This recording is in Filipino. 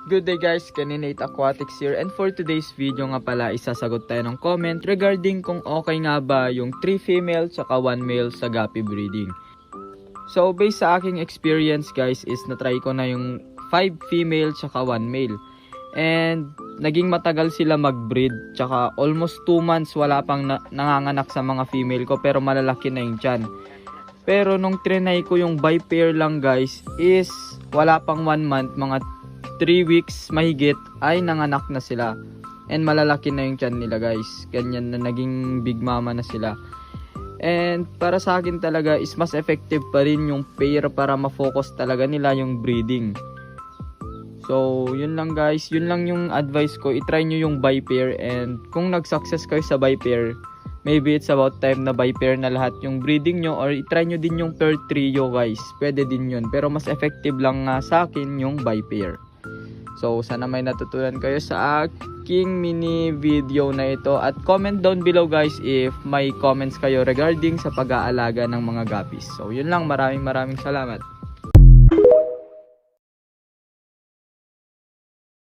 Good day guys, Caninate Aquatics here, and for today's video nga pala isasagot tayo ng comment regarding kung okay nga ba yung 3 female tsaka 1 male sa guppy breeding. So based sa aking experience guys is natry ko na yung 5 female tsaka 1 male. And naging matagal sila mag-breed, tsaka almost 2 months wala pang nanganganak sa mga female ko pero malalaki na yung tiyan. Pero nung trinay ko yung by pair lang guys is wala pang 1 month, mga 3 weeks mahigit ay nanganak na sila. And malalaki na yung tiyan nila guys. Ganyan na naging big mama na sila. And para sa akin talaga is mas effective pa rin yung pair para ma-focus talaga nila yung breeding. So yun lang guys, yun lang yung advice ko. I-try nyo yung by pair, and kung nag-success kayo sa by pair, maybe it's about time na by pair na lahat yung breeding nyo, or i-try nyo din yung pair trio guys. Pwede din yun, pero mas effective lang nga sa akin yung by pair. So sana may natutunan kayo sa aking mini video na ito, at comment down below guys if may comments kayo regarding sa pag-aalaga ng mga guppies. So yun lang, maraming salamat.